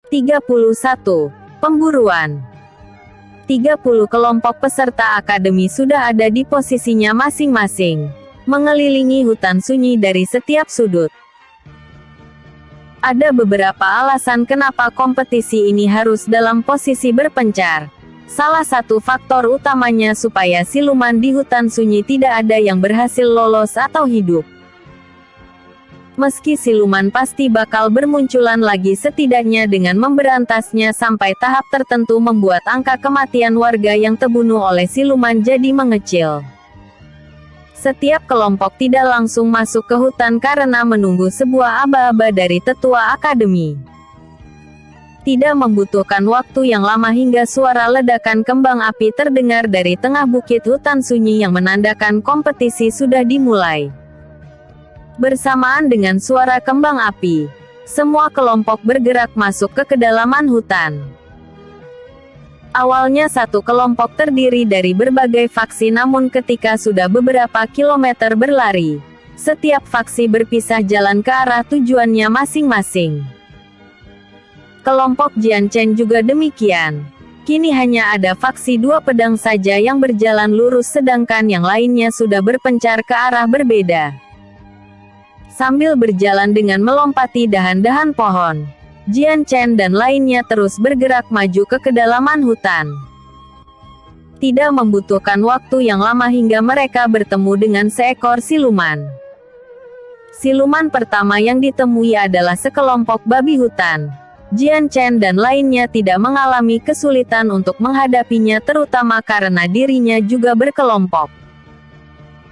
31. Pemburuan. 30 kelompok peserta akademi sudah ada di posisinya masing-masing, mengelilingi hutan sunyi dari setiap sudut. Ada beberapa alasan kenapa kompetisi ini harus dalam posisi berpencar. Salah satu faktor utamanya supaya siluman di hutan sunyi tidak ada yang berhasil lolos atau hidup. Meski siluman pasti bakal bermunculan lagi, setidaknya dengan memberantasnya sampai tahap tertentu membuat angka kematian warga yang terbunuh oleh siluman jadi mengecil. Setiap kelompok tidak langsung masuk ke hutan karena menunggu sebuah aba-aba dari tetua akademi. Tidak membutuhkan waktu yang lama hingga suara ledakan kembang api terdengar dari tengah bukit hutan sunyi yang menandakan kompetisi sudah dimulai. Bersamaan dengan suara kembang api, semua kelompok bergerak masuk ke kedalaman hutan. Awalnya satu kelompok terdiri dari berbagai faksi, namun ketika sudah beberapa kilometer berlari, setiap faksi berpisah jalan ke arah tujuannya masing-masing. Kelompok Jian Chen juga demikian. Kini hanya ada faksi dua pedang saja yang berjalan lurus, sedangkan yang lainnya sudah berpencar ke arah berbeda. Sambil berjalan dengan melompati dahan-dahan pohon, Jian Chen dan lainnya terus bergerak maju ke kedalaman hutan. Tidak membutuhkan waktu yang lama hingga mereka bertemu dengan seekor siluman. Siluman pertama yang ditemui adalah sekelompok babi hutan. Jian Chen dan lainnya tidak mengalami kesulitan untuk menghadapinya, terutama karena dirinya juga berkelompok.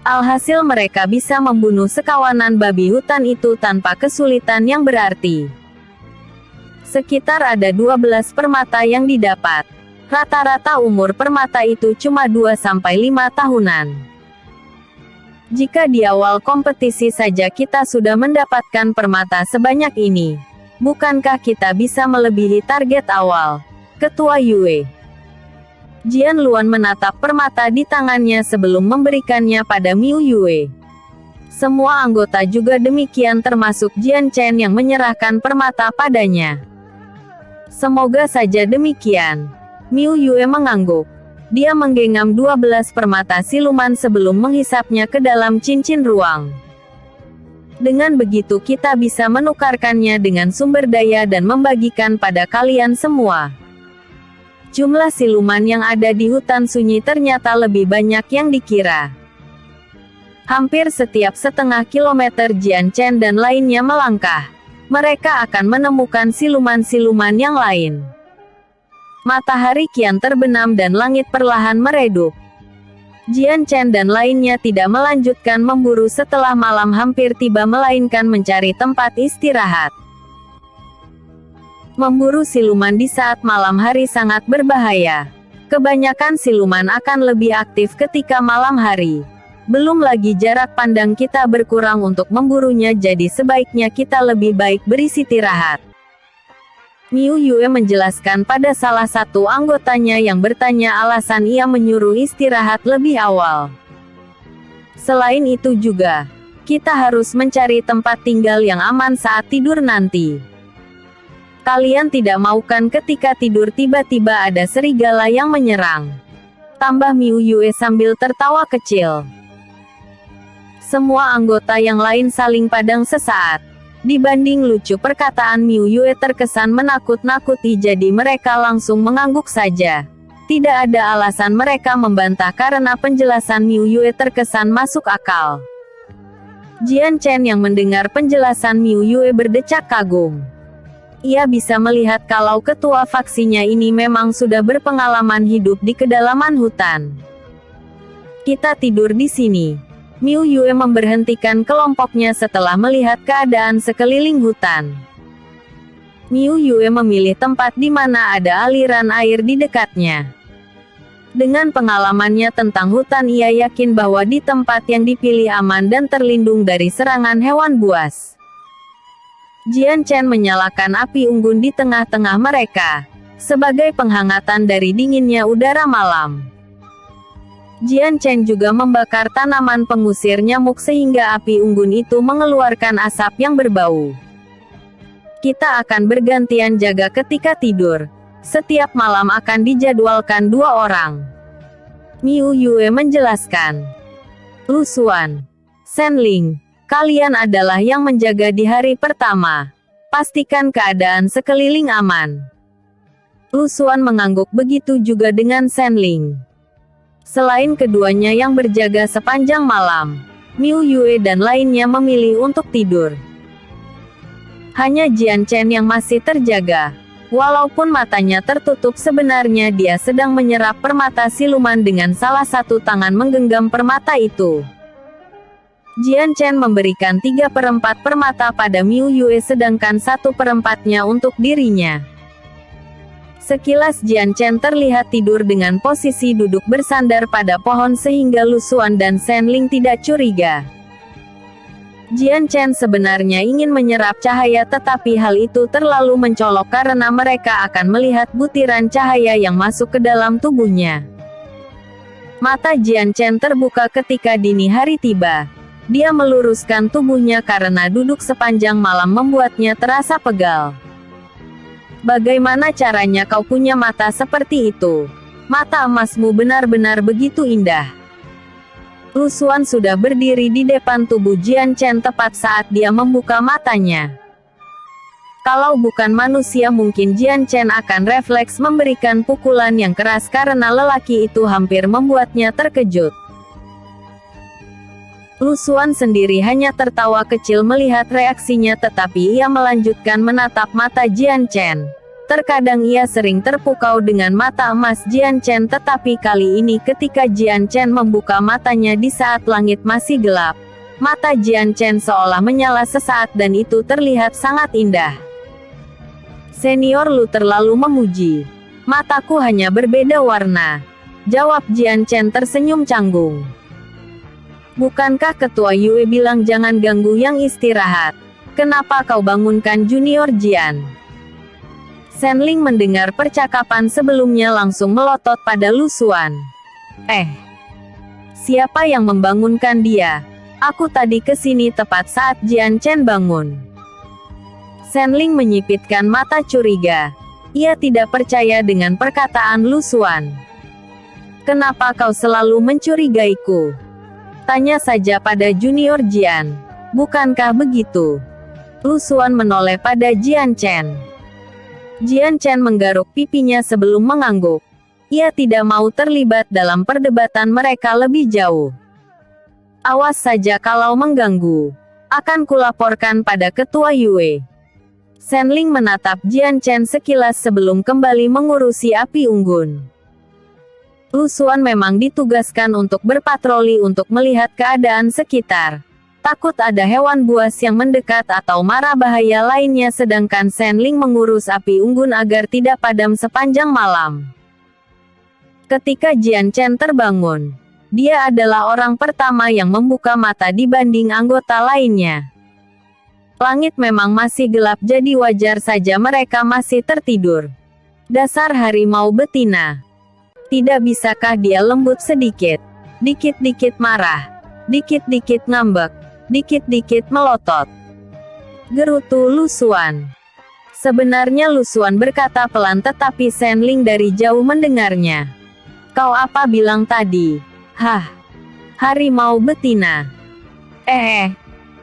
Alhasil mereka bisa membunuh sekawanan babi hutan itu tanpa kesulitan yang berarti. Sekitar ada 12 permata yang didapat. Rata-rata umur permata itu cuma 2-5 tahunan. Jika di awal kompetisi saja kita sudah mendapatkan permata sebanyak ini, bukankah kita bisa melebihi target awal? Ketua Yue Jian Luan menatap permata di tangannya sebelum memberikannya pada Miu Yue. Semua anggota juga demikian, termasuk Jian Chen yang menyerahkan permata padanya. Semoga saja demikian. Miu Yue mengangguk. Dia menggenggam 12 permata siluman sebelum menghisapnya ke dalam cincin ruang. Dengan begitu kita bisa menukarkannya dengan sumber daya dan membagikan pada kalian semua. Jumlah siluman yang ada di hutan sunyi ternyata lebih banyak yang dikira. Hampir setiap setengah kilometer Jian Chen dan lainnya melangkah, mereka akan menemukan siluman-siluman yang lain. Matahari kian terbenam dan langit perlahan meredup. Jian Chen dan lainnya tidak melanjutkan memburu setelah malam hampir tiba, melainkan mencari tempat istirahat. Memburu siluman di saat malam hari sangat berbahaya. Kebanyakan siluman akan lebih aktif ketika malam hari. Belum lagi jarak pandang kita berkurang untuk memburunya, jadi sebaiknya kita lebih baik beristirahat. Miu Yue menjelaskan pada salah satu anggotanya yang bertanya alasan ia menyuruh istirahat lebih awal. Selain itu juga, kita harus mencari tempat tinggal yang aman saat tidur nanti. Kalian tidak mau kan ketika tidur tiba-tiba ada serigala yang menyerang? Tambah Miu Yue sambil tertawa kecil. Semua anggota yang lain saling pandang sesaat. Dibanding lucu perkataan Miu Yue terkesan menakut-nakuti, jadi mereka langsung mengangguk saja. Tidak ada alasan mereka membantah karena penjelasan Miu Yue terkesan masuk akal. Jian Chen yang mendengar penjelasan Miu Yue berdecak kagum. Ia bisa melihat kalau ketua faksinya ini memang sudah berpengalaman hidup di kedalaman hutan. Kita tidur di sini. Miu Yue memberhentikan kelompoknya setelah melihat keadaan sekeliling hutan. Miu Yue memilih tempat di mana ada aliran air di dekatnya. Dengan pengalamannya tentang hutan, ia yakin bahwa di tempat yang dipilih aman dan terlindung dari serangan hewan buas. Jian Chen menyalakan api unggun di tengah-tengah mereka, sebagai penghangatan dari dinginnya udara malam. Jian Chen juga membakar tanaman pengusir nyamuk sehingga api unggun itu mengeluarkan asap yang berbau. Kita akan bergantian jaga ketika tidur. Setiap malam akan dijadwalkan 2 orang. Miu Yue menjelaskan. Lu Xuan, Shen Ling, kalian adalah yang menjaga di hari pertama. Pastikan keadaan sekeliling aman. Lu Xuan mengangguk, begitu juga dengan Shen Ling. Selain keduanya yang berjaga sepanjang malam, Miu Yue dan lainnya memilih untuk tidur. Hanya Jian Chen yang masih terjaga. Walaupun matanya tertutup, sebenarnya dia sedang menyerap permata siluman dengan salah satu tangan menggenggam permata itu. Jian Chen memberikan 3/4 permata pada Miu Yue sedangkan 1/4-nya untuk dirinya. Sekilas Jian Chen terlihat tidur dengan posisi duduk bersandar pada pohon sehingga Lu Xuan dan Shen Ling tidak curiga. Jian Chen sebenarnya ingin menyerap cahaya, tetapi hal itu terlalu mencolok karena mereka akan melihat butiran cahaya yang masuk ke dalam tubuhnya. Mata Jian Chen terbuka ketika dini hari tiba. Dia meluruskan tubuhnya karena duduk sepanjang malam membuatnya terasa pegal. Bagaimana caranya kau punya mata seperti itu? Mata emasmu benar-benar begitu indah. Lu Xuan sudah berdiri di depan tubuh Jian Chen tepat saat dia membuka matanya. Kalau bukan manusia mungkin Jian Chen akan refleks memberikan pukulan yang keras karena lelaki itu hampir membuatnya terkejut. Lu Xuan sendiri hanya tertawa kecil melihat reaksinya, tetapi ia melanjutkan menatap mata Jian Chen. Terkadang ia sering terpukau dengan mata emas Jian Chen, tetapi kali ini ketika Jian Chen membuka matanya di saat langit masih gelap, mata Jian Chen seolah menyala sesaat dan itu terlihat sangat indah. Senior Lu terlalu memuji. Mataku hanya berbeda warna, jawab Jian Chen tersenyum canggung. Bukankah Ketua Yue bilang jangan ganggu yang istirahat? Kenapa kau bangunkan Junior Jian? Shen Ling mendengar percakapan sebelumnya langsung melotot pada Lu Xuan. Siapa yang membangunkan dia? Aku tadi ke sini tepat saat Jian Chen bangun. Shen Ling menyipitkan mata curiga. Ia tidak percaya dengan perkataan Lu Xuan. Kenapa kau selalu mencurigaiku? Tanya saja pada Junior Jian. Bukankah begitu? Lu Xuan menoleh pada Jian Chen. Jian Chen menggaruk pipinya sebelum mengangguk. Ia tidak mau terlibat dalam perdebatan mereka lebih jauh. Awas saja kalau mengganggu. Akan kulaporkan pada Ketua Yue. Shen Ling menatap Jian Chen sekilas sebelum kembali mengurusi api unggun. Lu Xuan memang ditugaskan untuk berpatroli untuk melihat keadaan sekitar. Takut ada hewan buas yang mendekat atau mara bahaya lainnya, sedangkan Shen Ling mengurus api unggun agar tidak padam sepanjang malam. Ketika Jian Chen terbangun, dia adalah orang pertama yang membuka mata dibanding anggota lainnya. Langit memang masih gelap, jadi wajar saja mereka masih tertidur. Dasar harimau betina. Tidak bisakah dia lembut sedikit? Dikit-dikit marah, dikit-dikit ngambek, dikit-dikit melotot. Gerutu Lu Xuan. Sebenarnya Lu Xuan berkata pelan, tetapi Shen Ling dari jauh mendengarnya. Kau apa bilang tadi? Hah? Harimau betina?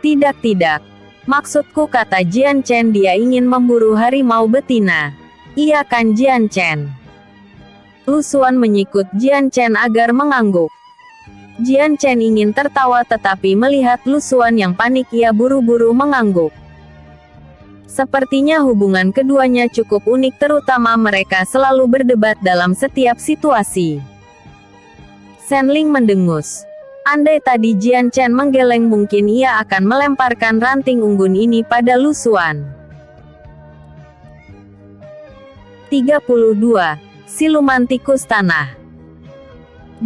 Tidak. Maksudku, kata Jian Chen, dia ingin memburu harimau betina. Iya kan Jian Chen? Lu Xuan menyikut Jian Chen agar mengangguk. Jian Chen ingin tertawa, tetapi melihat Lu Xuan yang panik ia buru-buru mengangguk. Sepertinya hubungan keduanya cukup unik, terutama mereka selalu berdebat dalam setiap situasi. Shen Ling mendengus. Andai tadi Jian Chen menggeleng, mungkin ia akan melemparkan ranting unggun ini pada Lu Xuan. 32. Siluman tikus tanah.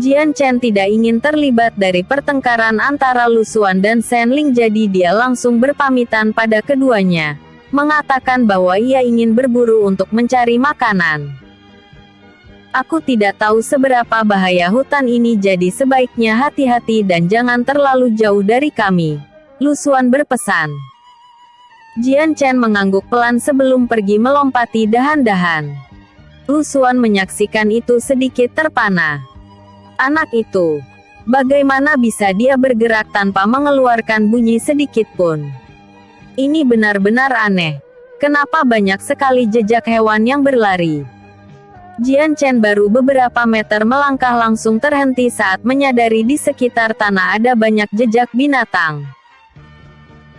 Jian Chen tidak ingin terlibat dari pertengkaran antara Lu Xuan dan Shen Ling, jadi dia langsung berpamitan pada keduanya, mengatakan bahwa ia ingin berburu untuk mencari makanan. Aku tidak tahu seberapa bahaya hutan ini, jadi sebaiknya hati-hati dan jangan terlalu jauh dari kami, Lu Xuan berpesan. Jian Chen mengangguk pelan sebelum pergi melompati dahan-dahan. Lu Xuan menyaksikan itu sedikit terpana. Anak itu, bagaimana bisa dia bergerak tanpa mengeluarkan bunyi sedikit pun? Ini benar-benar aneh. Kenapa banyak sekali jejak hewan yang berlari? Jian Chen baru beberapa meter melangkah langsung terhenti saat menyadari di sekitar tanah ada banyak jejak binatang.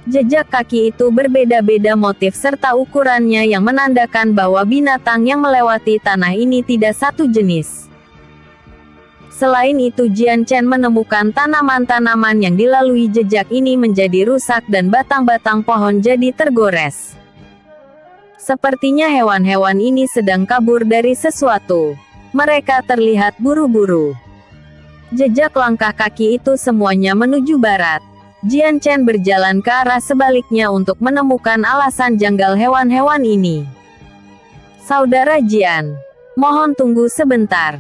Jejak kaki itu berbeda-beda motif serta ukurannya yang menandakan bahwa binatang yang melewati tanah ini tidak satu jenis. Selain itu Jian Chen menemukan tanaman-tanaman yang dilalui jejak ini menjadi rusak dan batang-batang pohon jadi tergores. Sepertinya hewan-hewan ini sedang kabur dari sesuatu. Mereka terlihat buru-buru. Jejak langkah kaki itu semuanya menuju barat. Jian Chen berjalan ke arah sebaliknya untuk menemukan alasan janggal hewan-hewan ini. Saudara Jian, mohon tunggu sebentar.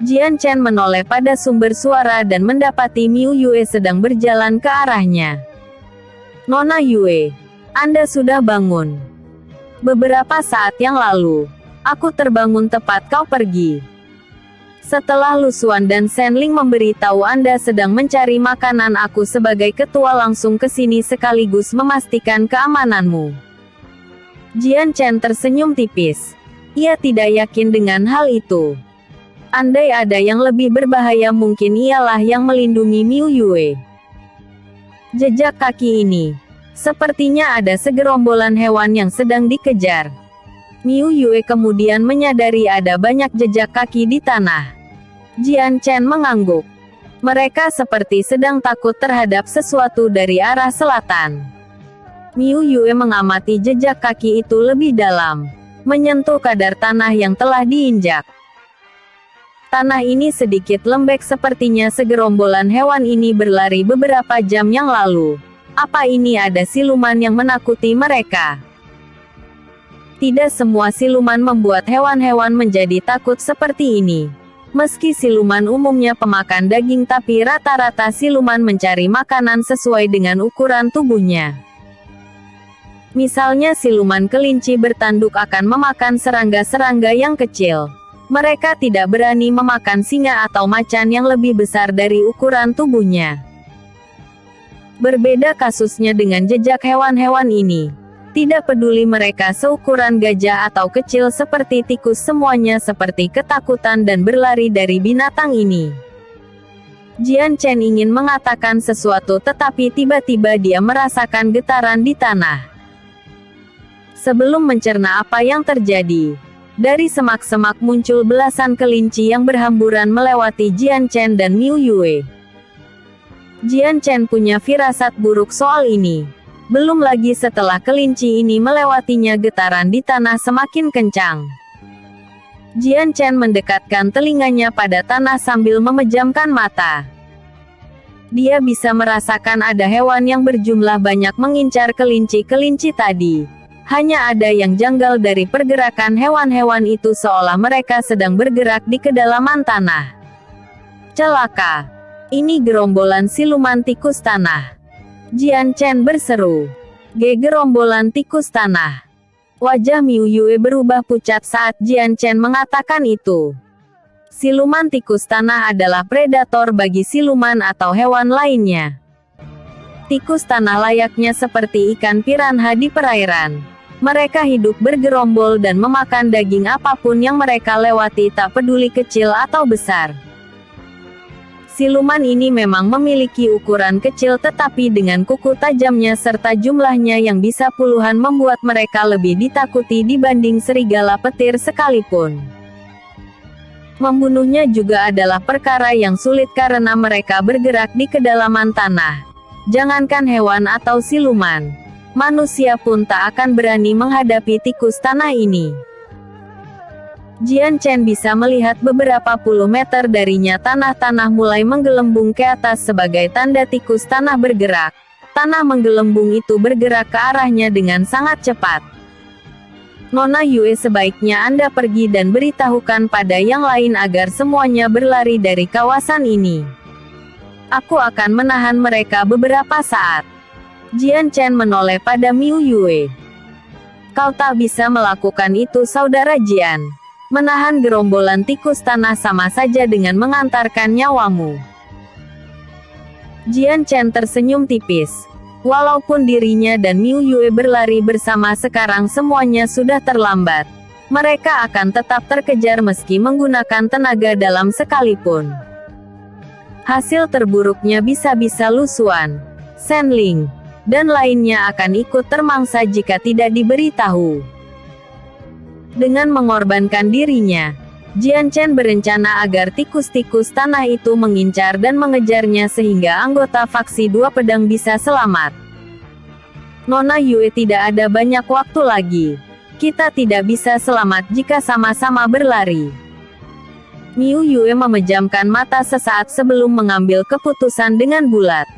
Jian Chen menoleh pada sumber suara dan mendapati Miu Yue sedang berjalan ke arahnya. Nona Yue, Anda sudah bangun. Beberapa saat yang lalu, aku terbangun tepat kau pergi. Setelah Lu Xuan dan Shen Ling memberitahu Anda sedang mencari makanan, aku sebagai ketua langsung ke sini sekaligus memastikan keamananmu. Jian Chen tersenyum tipis. Ia tidak yakin dengan hal itu. Andai ada yang lebih berbahaya mungkin ialah yang melindungi Miu Yue. Jejak kaki ini. Sepertinya ada segerombolan hewan yang sedang dikejar. Miu Yue kemudian menyadari ada banyak jejak kaki di tanah. Jian Chen mengangguk. Mereka seperti sedang takut terhadap sesuatu dari arah selatan. Miu Yue mengamati jejak kaki itu lebih dalam, menyentuh kadar tanah yang telah diinjak. Tanah ini sedikit lembek, sepertinya segerombolan hewan ini berlari beberapa jam yang lalu. Apa ini ada siluman yang menakuti mereka? Tidak semua siluman membuat hewan-hewan menjadi takut seperti ini. Meski siluman umumnya pemakan daging, tapi rata-rata siluman mencari makanan sesuai dengan ukuran tubuhnya. Misalnya siluman kelinci bertanduk akan memakan serangga-serangga yang kecil. Mereka tidak berani memakan singa atau macan yang lebih besar dari ukuran tubuhnya. Berbeda kasusnya dengan jejak hewan-hewan ini. Tidak peduli mereka seukuran gajah atau kecil seperti tikus, semuanya seperti ketakutan dan berlari dari binatang ini. Jian Chen ingin mengatakan sesuatu tetapi tiba-tiba dia merasakan getaran di tanah. Sebelum mencerna apa yang terjadi, dari semak-semak muncul belasan kelinci yang berhamburan melewati Jian Chen dan Miu Yue. Jian Chen punya firasat buruk soal ini. Belum lagi setelah kelinci ini melewatinya, getaran di tanah semakin kencang. Jian Chen mendekatkan telinganya pada tanah sambil memejamkan mata. Dia bisa merasakan ada hewan yang berjumlah banyak mengincar kelinci-kelinci tadi. Hanya ada yang janggal dari pergerakan hewan-hewan itu, seolah mereka sedang bergerak di kedalaman tanah. Celaka! Ini gerombolan siluman tikus tanah. Jian Chen berseru. Gerombolan tikus tanah. Wajah Miu Yue berubah pucat saat Jian Chen mengatakan itu. Siluman tikus tanah adalah predator bagi siluman atau hewan lainnya. Tikus tanah layaknya seperti ikan piranha di perairan. Mereka hidup bergerombol dan memakan daging apapun yang mereka lewati, tak peduli kecil atau besar. Siluman ini memang memiliki ukuran kecil, tetapi dengan kuku tajamnya serta jumlahnya yang bisa puluhan membuat mereka lebih ditakuti dibanding serigala petir sekalipun. Membunuhnya juga adalah perkara yang sulit karena mereka bergerak di kedalaman tanah. Jangankan hewan atau siluman, manusia pun tak akan berani menghadapi tikus tanah ini. Jian Chen bisa melihat beberapa puluh meter darinya tanah-tanah mulai menggelembung ke atas sebagai tanda tikus tanah bergerak. Tanah menggelembung itu bergerak ke arahnya dengan sangat cepat. Nona Yue, sebaiknya Anda pergi dan beritahukan pada yang lain agar semuanya berlari dari kawasan ini. Aku akan menahan mereka beberapa saat. Jian Chen menoleh pada Miu Yue. Kau tak bisa melakukan itu saudara Jian. Menahan gerombolan tikus tanah sama saja dengan mengantarkan nyawamu. Jian Chen tersenyum tipis. Walaupun dirinya dan Miu Yue berlari bersama sekarang semuanya sudah terlambat. Mereka akan tetap terkejar meski menggunakan tenaga dalam sekalipun. Hasil terburuknya bisa-bisa Lu Xuan, Shen Ling, dan lainnya akan ikut termangsa jika tidak diberitahu. Dengan mengorbankan dirinya, Jian Chen berencana agar tikus-tikus tanah itu mengincar dan mengejarnya sehingga anggota faksi dua pedang bisa selamat. Nona Yue, tidak ada banyak waktu lagi. Kita tidak bisa selamat jika sama-sama berlari. Miu Yue memejamkan mata sesaat sebelum mengambil keputusan dengan bulat.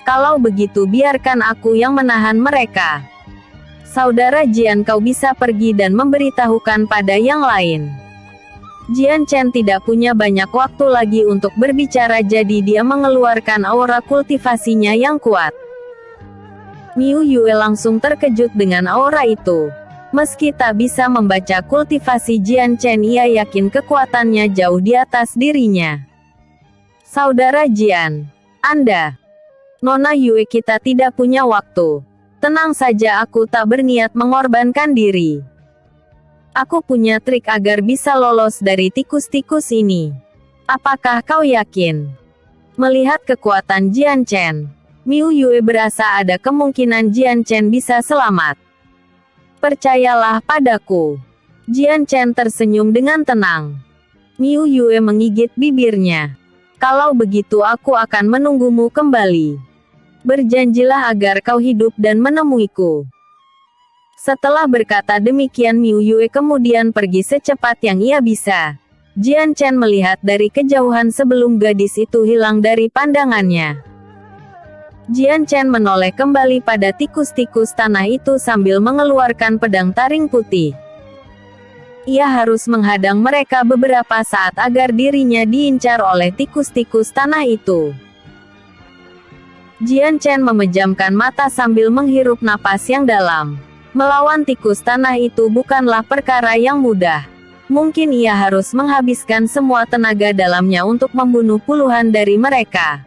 Kalau begitu biarkan aku yang menahan mereka. Saudara Jian, kau bisa pergi dan memberitahukan pada yang lain. Jian Chen tidak punya banyak waktu lagi untuk berbicara, jadi dia mengeluarkan aura kultivasinya yang kuat. Miu Yue langsung terkejut dengan aura itu. Meski tak bisa membaca kultivasi Jian Chen, ia yakin kekuatannya jauh di atas dirinya. Saudara Jian, Anda, Nona Yue, kita tidak punya waktu. Tenang saja, aku tak berniat mengorbankan diri. Aku punya trik agar bisa lolos dari tikus-tikus ini. Apakah kau yakin? Melihat kekuatan Jian Chen, Miu Yue berasa ada kemungkinan Jian Chen bisa selamat. Percayalah padaku. Jian Chen tersenyum dengan tenang. Miu Yue menggigit bibirnya. Kalau begitu aku akan menunggumu kembali. Berjanjilah agar kau hidup dan menemuiku. Setelah berkata demikian, Miu Yue kemudian pergi secepat yang ia bisa. Jian Chen melihat dari kejauhan sebelum gadis itu hilang dari pandangannya. Jian Chen menoleh kembali pada tikus-tikus tanah itu sambil mengeluarkan pedang taring putih. Ia harus menghadang mereka beberapa saat agar dirinya diincar oleh tikus-tikus tanah itu. Jian Chen memejamkan mata sambil menghirup napas yang dalam. Melawan tikus tanah itu bukanlah perkara yang mudah. Mungkin ia harus menghabiskan semua tenaga dalamnya untuk membunuh puluhan dari mereka.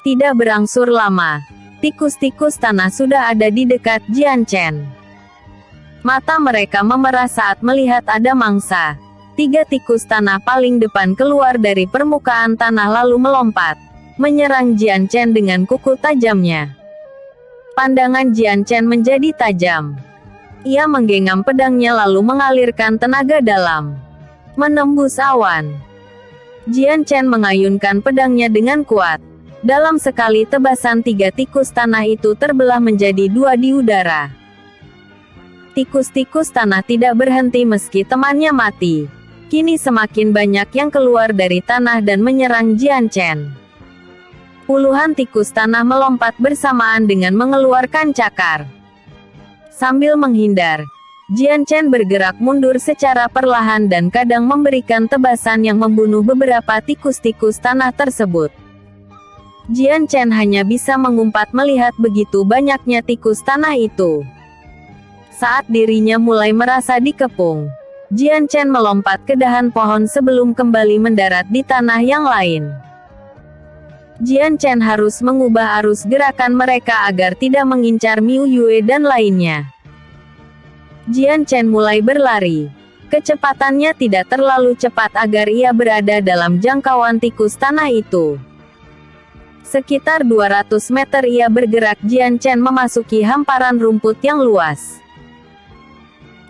Tidak berangsur lama, tikus-tikus tanah sudah ada di dekat Jian Chen. Mata mereka memerah saat melihat ada mangsa. 3 tikus tanah paling depan keluar dari permukaan tanah lalu melompat, menyerang Jian Chen dengan kuku tajamnya. Pandangan Jian Chen menjadi tajam. Ia menggenggam pedangnya lalu mengalirkan tenaga dalam, menembus awan. Jian Chen mengayunkan pedangnya dengan kuat. Dalam sekali tebasan 3 tikus tanah itu terbelah menjadi 2 di udara. Tikus-tikus tanah tidak berhenti meski temannya mati. Kini semakin banyak yang keluar dari tanah dan menyerang Jian Chen. Puluhan tikus tanah melompat bersamaan dengan mengeluarkan cakar. Sambil menghindar, Jian Chen bergerak mundur secara perlahan dan kadang memberikan tebasan yang membunuh beberapa tikus-tikus tanah tersebut. Jian Chen hanya bisa mengumpat melihat begitu banyaknya tikus tanah itu. Saat dirinya mulai merasa dikepung, Jian Chen melompat ke dahan pohon sebelum kembali mendarat di tanah yang lain. Jian Chen harus mengubah arus gerakan mereka agar tidak mengincar Miu Yue dan lainnya. Jian Chen mulai berlari. Kecepatannya tidak terlalu cepat agar ia berada dalam jangkauan tikus tanah itu. Sekitar 200 meter ia bergerak. Jian Chen memasuki hamparan rumput yang luas.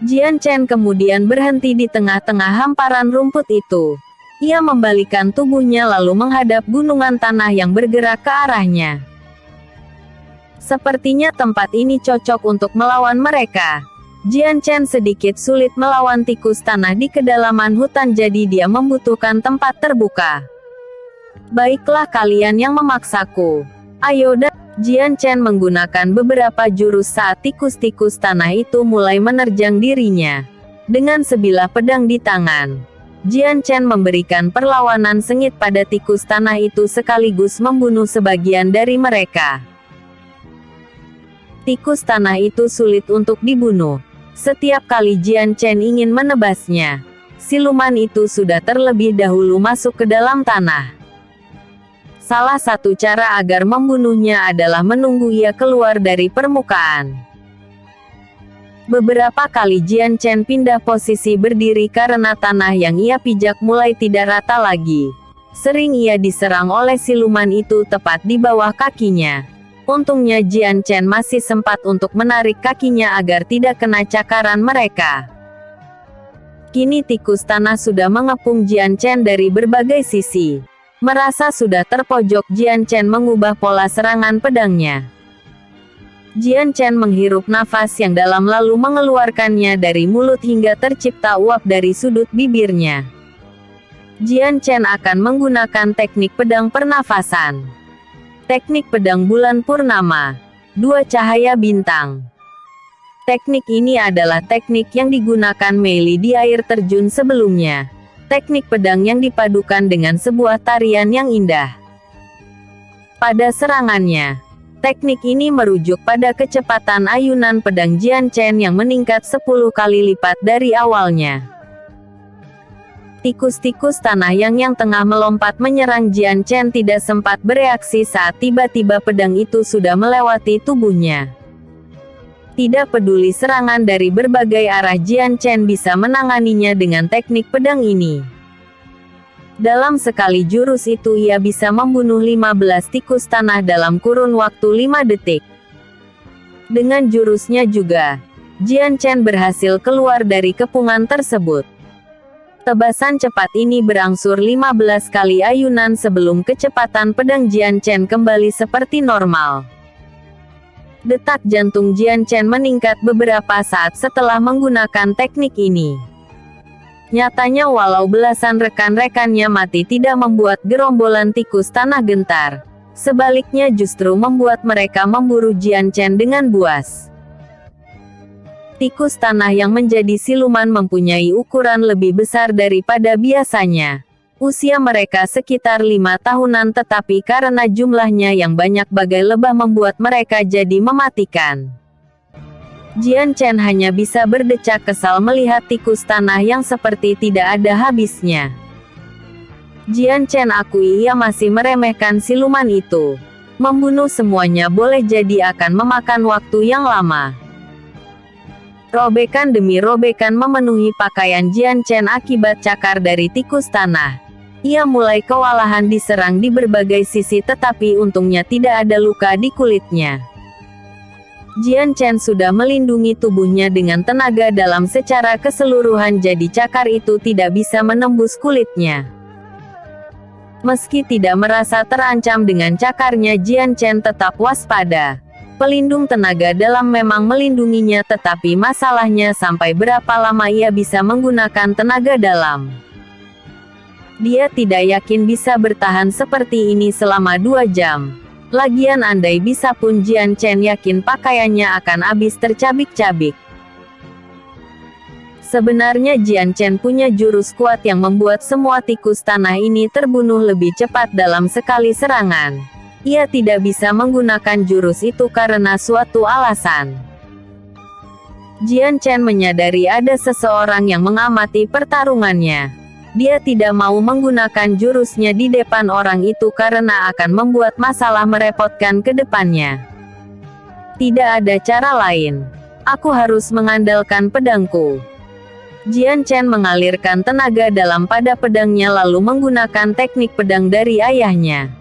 Jian Chen kemudian berhenti di tengah-tengah hamparan rumput itu. Ia membalikkan tubuhnya lalu menghadap gunungan tanah yang bergerak ke arahnya. Sepertinya tempat ini cocok untuk melawan mereka. Jian Chen sedikit sulit melawan tikus tanah di kedalaman hutan, jadi dia membutuhkan tempat terbuka. Baiklah, kalian yang memaksaku. Ayo dan Jian Chen menggunakan beberapa jurus saat tikus-tikus tanah itu mulai menerjang dirinya. Dengan sebilah pedang di tangan, Jian Chen memberikan perlawanan sengit pada tikus tanah itu sekaligus membunuh sebagian dari mereka. Tikus tanah itu sulit untuk dibunuh. Setiap kali Jian Chen ingin menebasnya, siluman itu sudah terlebih dahulu masuk ke dalam tanah. Salah satu cara agar membunuhnya adalah menunggu ia keluar dari permukaan. Beberapa kali Jian Chen pindah posisi berdiri karena tanah yang ia pijak mulai tidak rata lagi. Sering ia diserang oleh siluman itu tepat di bawah kakinya. Untungnya Jian Chen masih sempat untuk menarik kakinya agar tidak kena cakaran mereka. Kini tikus tanah sudah mengepung Jian Chen dari berbagai sisi. Merasa sudah terpojok, Jian Chen mengubah pola serangan pedangnya. Jian Chen menghirup nafas yang dalam lalu mengeluarkannya dari mulut hingga tercipta uap dari sudut bibirnya. Jian Chen akan menggunakan teknik pedang pernafasan. Teknik pedang bulan purnama. 2 cahaya bintang. Teknik ini adalah teknik yang digunakan Mei Li di air terjun sebelumnya. Teknik pedang yang dipadukan dengan sebuah tarian yang indah. Pada serangannya, teknik ini merujuk pada kecepatan ayunan pedang Jian Chen yang meningkat 10 kali lipat dari awalnya. Tikus-tikus tanah yang tengah melompat menyerang Jian Chen tidak sempat bereaksi saat tiba-tiba pedang itu sudah melewati tubuhnya. Tidak peduli serangan dari berbagai arah, Jian Chen bisa menanganinya dengan teknik pedang ini. Dalam sekali jurus itu ia bisa membunuh 15 tikus tanah dalam kurun waktu 5 detik. Dengan jurusnya juga, Jian Chen berhasil keluar dari kepungan tersebut. Tebasan cepat ini berangsur 15 kali ayunan sebelum kecepatan pedang Jian Chen kembali seperti normal. Detak jantung Jian Chen meningkat beberapa saat setelah menggunakan teknik ini. Nyatanya walau belasan rekan-rekannya mati tidak membuat gerombolan tikus tanah gentar. Sebaliknya justru membuat mereka memburu Jian Chen dengan buas. Tikus tanah yang menjadi siluman mempunyai ukuran lebih besar daripada biasanya. Usia mereka sekitar 5 tahunan, tetapi karena jumlahnya yang banyak bagai lebah membuat mereka jadi mematikan. Jian Chen hanya bisa berdecak kesal melihat tikus tanah yang seperti tidak ada habisnya. Jian Chen akui ia masih meremehkan siluman itu. Membunuh semuanya boleh jadi akan memakan waktu yang lama. Robekan demi robekan memenuhi pakaian Jian Chen akibat cakar dari tikus tanah. Ia mulai kewalahan diserang di berbagai sisi, tetapi untungnya tidak ada luka di kulitnya. Jian Chen sudah melindungi tubuhnya dengan tenaga dalam secara keseluruhan, jadi cakar itu tidak bisa menembus kulitnya. Meski tidak merasa terancam dengan cakarnya, Jian Chen tetap waspada. Pelindung tenaga dalam memang melindunginya, tetapi masalahnya sampai berapa lama ia bisa menggunakan tenaga dalam. Dia tidak yakin bisa bertahan seperti ini selama 2 jam. Lagian andai bisa pun Jian Chen yakin pakaiannya akan habis tercabik-cabik. Sebenarnya Jian Chen punya jurus kuat yang membuat semua tikus tanah ini terbunuh lebih cepat dalam sekali serangan. Ia tidak bisa menggunakan jurus itu karena suatu alasan. Jian Chen menyadari ada seseorang yang mengamati pertarungannya. Dia tidak mau menggunakan jurusnya di depan orang itu karena akan membuat masalah merepotkan ke depannya. Tidak ada cara lain. Aku harus mengandalkan pedangku. Jian Chen mengalirkan tenaga dalam pada pedangnya lalu menggunakan teknik pedang dari ayahnya.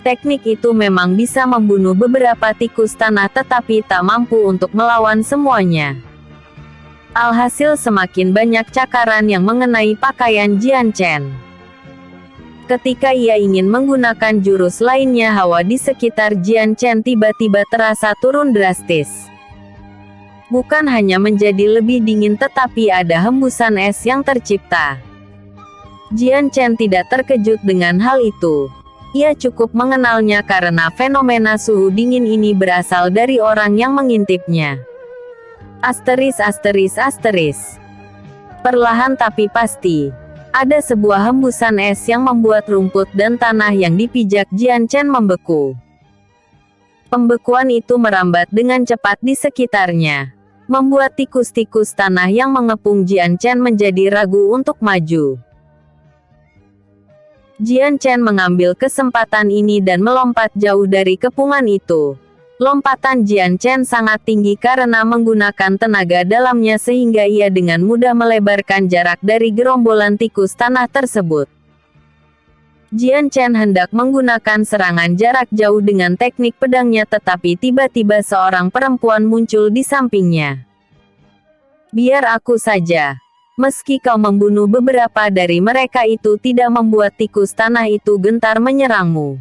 Teknik itu memang bisa membunuh beberapa tikus tanah, tetapi tak mampu untuk melawan semuanya. Alhasil semakin banyak cakaran yang mengenai pakaian Jian Chen. Ketika ia ingin menggunakan jurus lainnya, hawa di sekitar Jian Chen tiba-tiba terasa turun drastis. Bukan hanya menjadi lebih dingin, tetapi ada hembusan es yang tercipta. Jian Chen tidak terkejut dengan hal itu. Ia cukup mengenalnya karena fenomena suhu dingin ini berasal dari orang yang mengintipnya. *****. Perlahan tapi pasti, ada sebuah hembusan es yang membuat rumput dan tanah yang dipijak Jian Chen membeku. Pembekuan itu merambat dengan cepat di sekitarnya, membuat tikus-tikus tanah yang mengepung Jian Chen menjadi ragu untuk maju. Jian Chen mengambil kesempatan ini dan melompat jauh dari kepungan itu. Lompatan Jian Chen sangat tinggi karena menggunakan tenaga dalamnya sehingga ia dengan mudah melebarkan jarak dari gerombolan tikus tanah tersebut. Jian Chen hendak menggunakan serangan jarak jauh dengan teknik pedangnya tetapi tiba-tiba seorang perempuan muncul di sampingnya. Biar aku saja. Meski kau membunuh beberapa dari mereka itu tidak membuat tikus tanah itu gentar menyerangmu.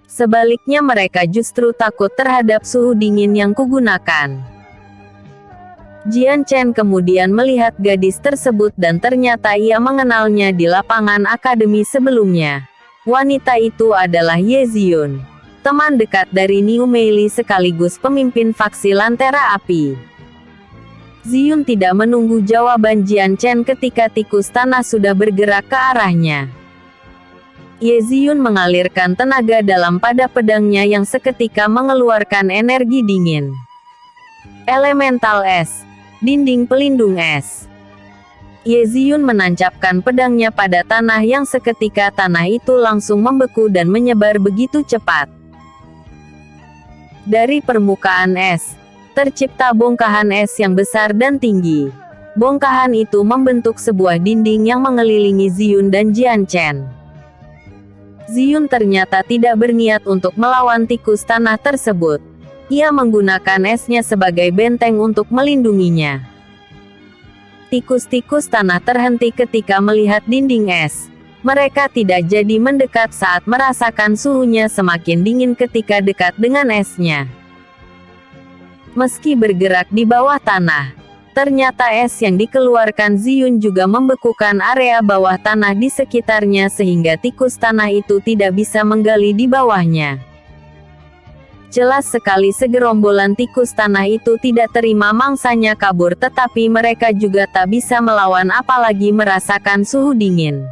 Sebaliknya mereka justru takut terhadap suhu dingin yang kugunakan. Jian Chen kemudian melihat gadis tersebut dan ternyata ia mengenalnya di lapangan akademi sebelumnya. Wanita itu adalah Ye Ziyun, teman dekat dari Niu Meili sekaligus pemimpin faksi Lantera Api. Ziyun tidak menunggu jawaban Jian Chen ketika tikus tanah sudah bergerak ke arahnya. Ye Ziyun mengalirkan tenaga dalam pada pedangnya yang seketika mengeluarkan energi dingin. Elemental es. Dinding pelindung es. Ye Ziyun menancapkan pedangnya pada tanah yang seketika tanah itu langsung membeku dan menyebar begitu cepat. Dari permukaan es, tercipta bongkahan es yang besar dan tinggi. Bongkahan itu membentuk sebuah dinding yang mengelilingi Ziyun dan Jian Chen. Ziyun ternyata tidak berniat untuk melawan tikus tanah tersebut. Ia menggunakan esnya sebagai benteng untuk melindunginya. Tikus-tikus tanah terhenti ketika melihat dinding es. Mereka tidak jadi mendekat saat merasakan suhunya semakin dingin ketika dekat dengan esnya. Meski bergerak di bawah tanah, ternyata es yang dikeluarkan Ziyun juga membekukan area bawah tanah di sekitarnya sehingga tikus tanah itu tidak bisa menggali di bawahnya. Jelas sekali segerombolan tikus tanah itu tidak terima mangsanya kabur tetapi mereka juga tak bisa melawan apalagi merasakan suhu dingin.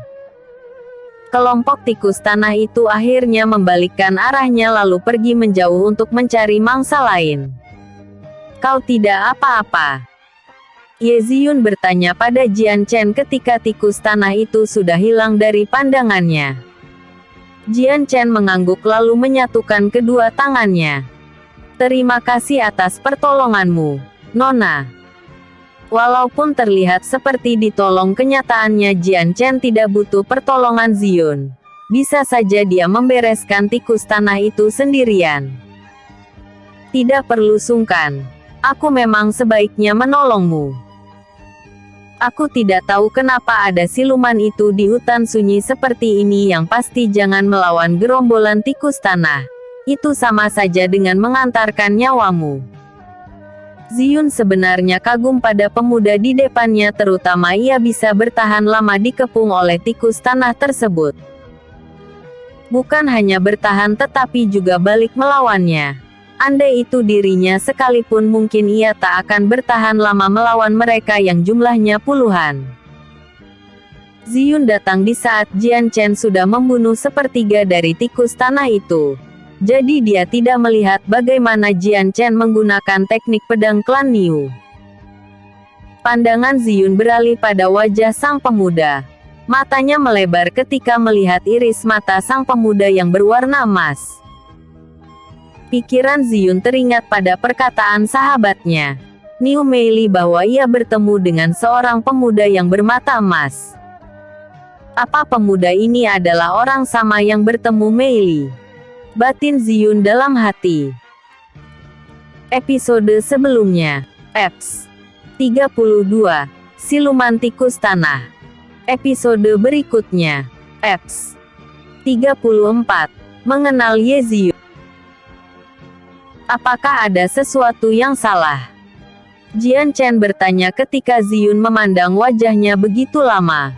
Kelompok tikus tanah itu akhirnya membalikkan arahnya lalu pergi menjauh untuk mencari mangsa lain. Kau tidak apa-apa? Ye Ziyun bertanya pada Jian Chen ketika tikus tanah itu sudah hilang dari pandangannya. Jian Chen mengangguk lalu menyatukan kedua tangannya. Terima kasih atas pertolonganmu, Nona. Walaupun terlihat seperti ditolong kenyataannya Jian Chen tidak butuh pertolongan Ziyun. Bisa saja dia membereskan tikus tanah itu sendirian. Tidak perlu sungkan. Aku memang sebaiknya menolongmu. Aku tidak tahu kenapa ada siluman itu di hutan sunyi seperti ini yang pasti jangan melawan gerombolan tikus tanah. Itu sama saja dengan mengantarkan nyawamu. Ziyun sebenarnya kagum pada pemuda di depannya terutama ia bisa bertahan lama dikepung oleh tikus tanah tersebut. Bukan hanya bertahan tetapi juga balik melawannya. Andai itu dirinya sekalipun mungkin ia tak akan bertahan lama melawan mereka yang jumlahnya puluhan. Ziyun datang di saat Jian Chen sudah membunuh sepertiga dari tikus tanah itu. Jadi dia tidak melihat bagaimana Jian Chen menggunakan teknik pedang klan Niu. Pandangan Ziyun beralih pada wajah sang pemuda. Matanya melebar ketika melihat iris mata sang pemuda yang berwarna emas. Pikiran Ziyun teringat pada perkataan sahabatnya, Niu Meili bahwa ia bertemu dengan seorang pemuda yang bermata emas. Apa pemuda ini adalah orang sama yang bertemu Meili? Batin Ziyun dalam hati. Episode sebelumnya, Eps 32, Siluman Tikus Tanah. Episode berikutnya, Eps 34, Mengenal Ye Ziyun. Apakah ada sesuatu yang salah? Jian Chen bertanya ketika Ziyun memandang wajahnya begitu lama.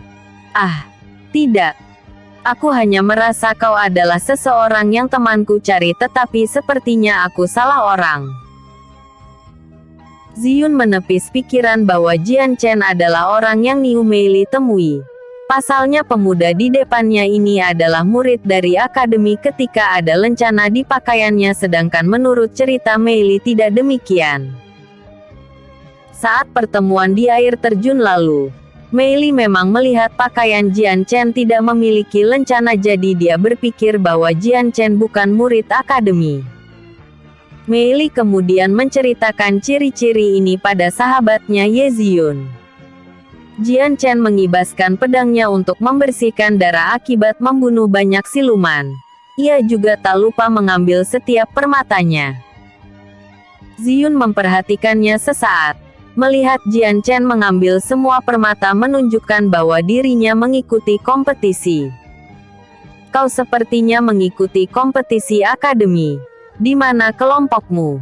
Ah, tidak. Aku hanya merasa kau adalah seseorang yang temanku cari tetapi sepertinya aku salah orang. Ziyun menepis pikiran bahwa Jian Chen adalah orang yang Niu Meili temui. Pasalnya pemuda di depannya ini adalah murid dari akademi ketika ada lencana di pakaiannya, sedangkan menurut cerita Meili tidak demikian. Saat pertemuan di air terjun lalu, Meili memang melihat pakaian Jian Chen tidak memiliki lencana, jadi dia berpikir bahwa Jian Chen bukan murid akademi. Meili kemudian menceritakan ciri-ciri ini pada sahabatnya Ye Ziyun. Jian Chen mengibaskan pedangnya untuk membersihkan darah akibat membunuh banyak siluman. Ia juga tak lupa mengambil setiap permatanya. Ziyun memperhatikannya sesaat. Melihat Jian Chen mengambil semua permata menunjukkan bahwa dirinya mengikuti kompetisi. Kau sepertinya mengikuti kompetisi akademi. Di mana kelompokmu?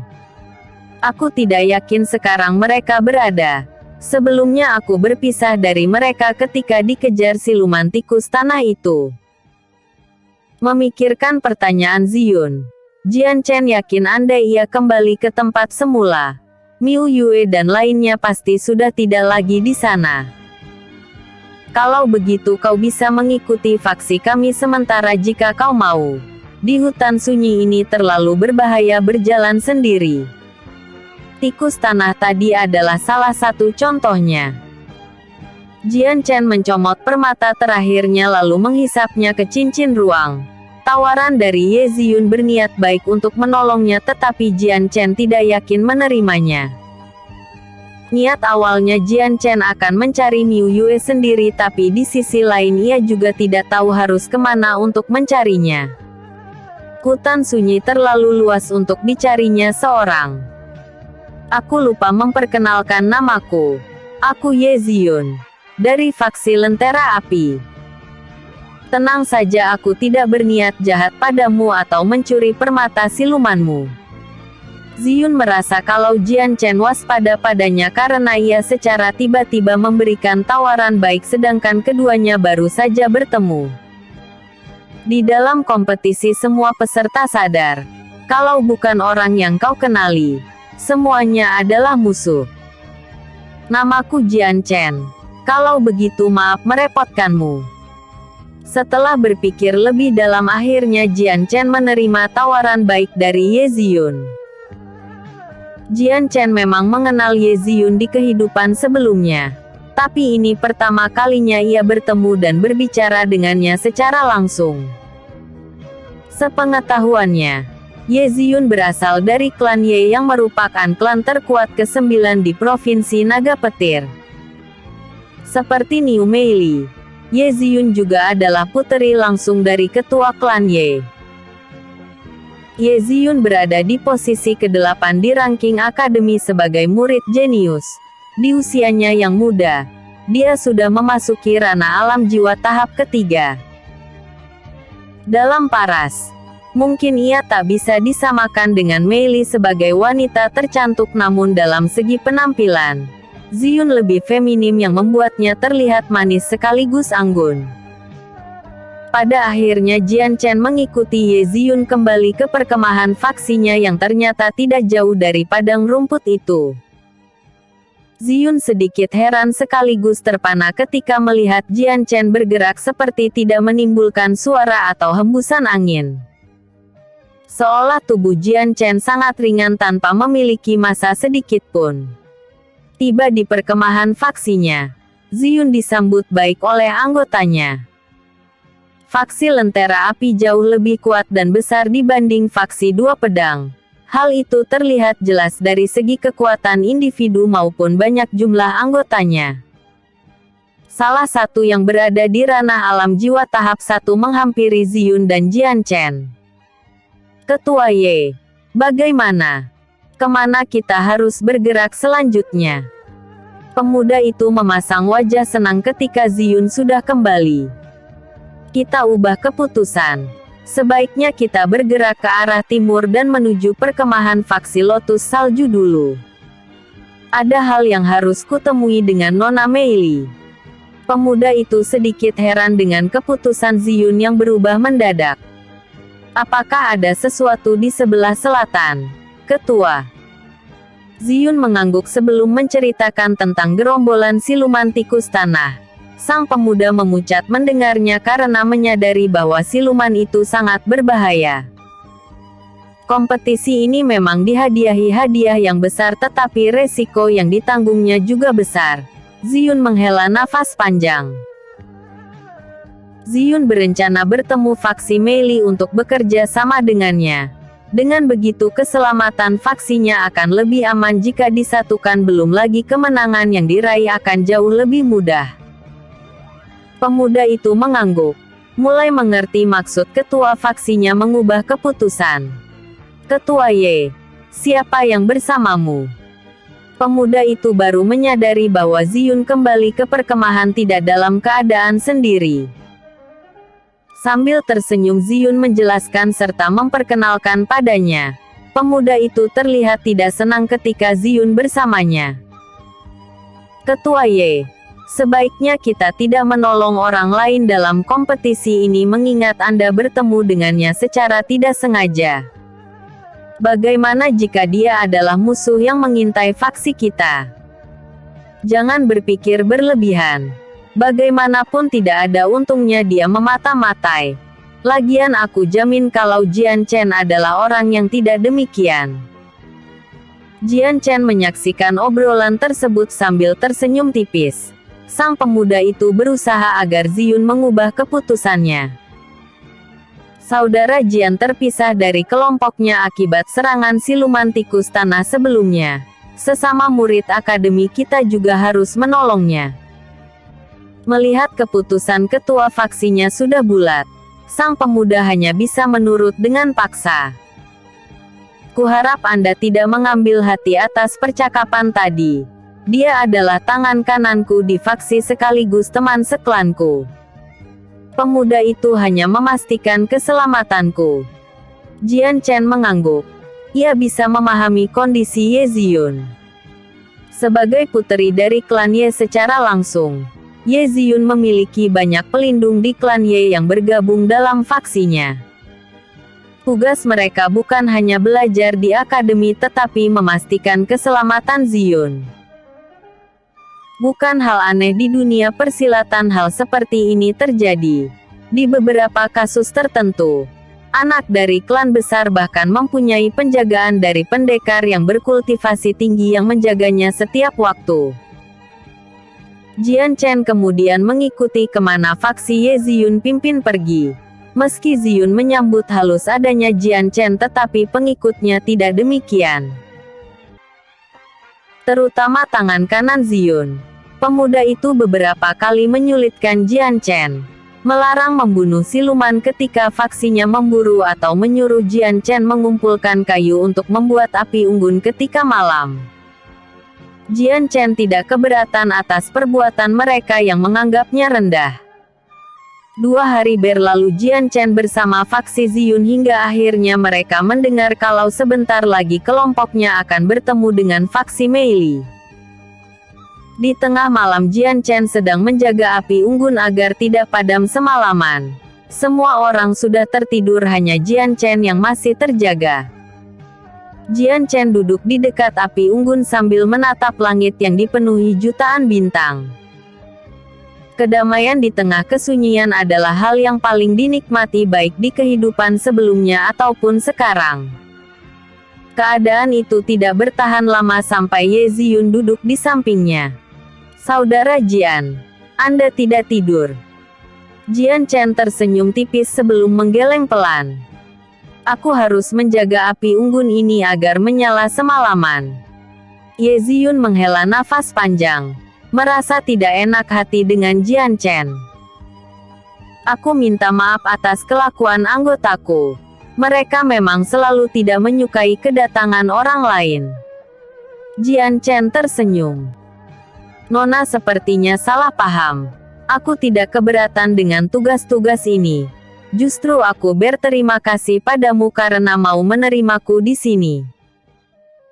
Aku tidak yakin sekarang mereka berada. Sebelumnya aku berpisah dari mereka ketika dikejar siluman tikus tanah itu. Memikirkan pertanyaan Ziyun, Jian Chen yakin andai ia kembali ke tempat semula, Miu Yue dan lainnya pasti sudah tidak lagi di sana. Kalau begitu kau bisa mengikuti faksi kami sementara jika kau mau. Di hutan sunyi ini terlalu berbahaya berjalan sendiri. Tikus tanah tadi adalah salah satu contohnya. Jian Chen mencomot permata terakhirnya lalu menghisapnya ke cincin ruang. Tawaran dari Ye Ziyun berniat baik untuk menolongnya, tetapi Jian Chen tidak yakin menerimanya. Niat awalnya Jian Chen akan mencari Miu Yue sendiri, tapi di sisi lain ia juga tidak tahu harus kemana untuk mencarinya. Hutan sunyi terlalu luas untuk dicarinya seorang. Aku lupa memperkenalkan namaku. Aku Ye Ziyun. Dari faksi Lentera Api. Tenang saja, aku tidak berniat jahat padamu atau mencuri permata silumanmu. Ziyun merasa kalau Jian Chen waspada padanya karena ia secara tiba-tiba memberikan tawaran baik sedangkan keduanya baru saja bertemu. Di dalam kompetisi semua peserta sadar. Kalau bukan orang yang kau kenali, semuanya adalah musuh. Namaku Jian Chen. Kalau begitu maaf merepotkanmu. Setelah berpikir lebih dalam, akhirnya Jian Chen menerima tawaran baik dari Ye Ziyun. Jian Chen memang mengenal Ye Ziyun di kehidupan sebelumnya. Tapi ini pertama kalinya ia bertemu dan berbicara dengannya secara langsung. Sepengetahuannya, Ye Ziyun berasal dari klan Ye yang merupakan klan terkuat ke-9 di Provinsi Naga Petir. Seperti Niu Meili, Ye Ziyun juga adalah puteri langsung dari ketua klan Ye. Ye Ziyun berada di posisi ke-8 di ranking akademi sebagai murid jenius. Di usianya yang muda, dia sudah memasuki ranah alam jiwa tahap ketiga. Dalam paras, mungkin ia tak bisa disamakan dengan Meili sebagai wanita tercantik, namun dalam segi penampilan, Ziyun lebih feminim yang membuatnya terlihat manis sekaligus anggun. Pada akhirnya Jian Chen mengikuti Ye Ziyun kembali ke perkemahan faksinya yang ternyata tidak jauh dari padang rumput itu. Ziyun sedikit heran sekaligus terpana ketika melihat Jian Chen bergerak seperti tidak menimbulkan suara atau hembusan angin. Seolah tubuh Jian Chen sangat ringan tanpa memiliki massa sedikit pun. Tiba di perkemahan faksinya, Ziyun disambut baik oleh anggotanya. Faksi Lentera Api jauh lebih kuat dan besar dibanding faksi Dua Pedang. Hal itu terlihat jelas dari segi kekuatan individu maupun banyak jumlah anggotanya. Salah satu yang berada di ranah alam jiwa tahap 1 menghampiri Ziyun dan Jian Chen. Ketua Ye, bagaimana? Kemana kita harus bergerak selanjutnya? Pemuda itu memasang wajah senang ketika Ziyun sudah kembali. Kita ubah keputusan. Sebaiknya kita bergerak ke arah timur dan menuju perkemahan faksi Lotus Salju dulu. Ada hal yang harus kutemui dengan Nona Meili. Pemuda itu sedikit heran dengan keputusan Ziyun yang berubah mendadak. Apakah ada sesuatu di sebelah selatan, Ketua? Ziyun mengangguk sebelum menceritakan tentang gerombolan siluman tikus tanah. Sang pemuda memucat mendengarnya karena menyadari bahwa siluman itu sangat berbahaya. Kompetisi ini memang dihadiahi hadiah yang besar, tetapi resiko yang ditanggungnya juga besar. Ziyun menghela nafas panjang. Ziyun berencana bertemu faksi Meili untuk bekerja sama dengannya. Dengan begitu keselamatan faksinya akan lebih aman jika disatukan, belum lagi kemenangan yang diraih akan jauh lebih mudah. Pemuda itu mengangguk. Mulai mengerti maksud ketua faksinya mengubah keputusan. Ketua Ye, siapa yang bersamamu? Pemuda itu baru menyadari bahwa Ziyun kembali ke perkemahan tidak dalam keadaan sendiri. Sambil tersenyum Ziyun menjelaskan serta memperkenalkan padanya. Pemuda itu terlihat tidak senang ketika Ziyun bersamanya. Ketua Ye, sebaiknya kita tidak menolong orang lain dalam kompetisi ini mengingat Anda bertemu dengannya secara tidak sengaja. Bagaimana jika dia adalah musuh yang mengintai faksi kita? Jangan berpikir berlebihan. Bagaimanapun tidak ada untungnya dia memata-matai. Lagian aku jamin kalau Jian Chen adalah orang yang tidak demikian. Jian Chen menyaksikan obrolan tersebut sambil tersenyum tipis. Sang pemuda itu berusaha agar Ziyun mengubah keputusannya. Saudara Jian terpisah dari kelompoknya akibat serangan siluman tikus tanah sebelumnya. Sesama murid akademi kita juga harus menolongnya. Melihat keputusan ketua faksinya sudah bulat, sang pemuda hanya bisa menurut dengan paksa. Kuharap Anda tidak mengambil hati atas percakapan tadi. Dia adalah tangan kananku di faksi sekaligus teman seklanku. Pemuda itu hanya memastikan keselamatanku. Jian Chen mengangguk. Ia bisa memahami kondisi Ye Ziyun. Sebagai puteri dari klan Ye secara langsung, Ye Ziyun memiliki banyak pelindung di klan Ye yang bergabung dalam faksinya. Tugas mereka bukan hanya belajar di akademi tetapi memastikan keselamatan Ziyun. Bukan hal aneh di dunia persilatan hal seperti ini terjadi. Di beberapa kasus tertentu, anak dari klan besar bahkan mempunyai penjagaan dari pendekar yang berkultivasi tinggi yang menjaganya setiap waktu. Jian Chen kemudian mengikuti kemana faksi Ye Ziyun pimpin pergi. Meski Ziyun menyambut halus adanya Jian Chen tetapi pengikutnya tidak demikian. Terutama tangan kanan Ziyun. Pemuda itu beberapa kali menyulitkan Jian Chen. Melarang membunuh siluman ketika faksinya memburu atau menyuruh Jian Chen mengumpulkan kayu untuk membuat api unggun ketika malam. Jian Chen tidak keberatan atas perbuatan mereka yang menganggapnya rendah. 2 hari berlalu Jian Chen bersama faksi Ziyun hingga akhirnya mereka mendengar kalau sebentar lagi kelompoknya akan bertemu dengan faksi Meili. Di tengah malam Jian Chen sedang menjaga api unggun agar tidak padam semalaman. Semua orang sudah tertidur, hanya Jian Chen yang masih terjaga. Jian Chen duduk di dekat api unggun sambil menatap langit yang dipenuhi jutaan bintang. Kedamaian di tengah kesunyian adalah hal yang paling dinikmati baik di kehidupan sebelumnya ataupun sekarang. Keadaan itu tidak bertahan lama sampai Ye Ziyun duduk di sampingnya. Saudara Jian, Anda tidak tidur? Jian Chen tersenyum tipis sebelum menggeleng pelan. Aku harus menjaga api unggun ini agar menyala semalaman. Ye Ziyun menghela nafas panjang, merasa tidak enak hati dengan Jian Chen. Aku minta maaf atas kelakuan anggotaku. Mereka memang selalu tidak menyukai kedatangan orang lain. Jian Chen tersenyum. Nona sepertinya salah paham. Aku tidak keberatan dengan tugas-tugas ini. Justru aku berterima kasih padamu karena mau menerimaku di sini.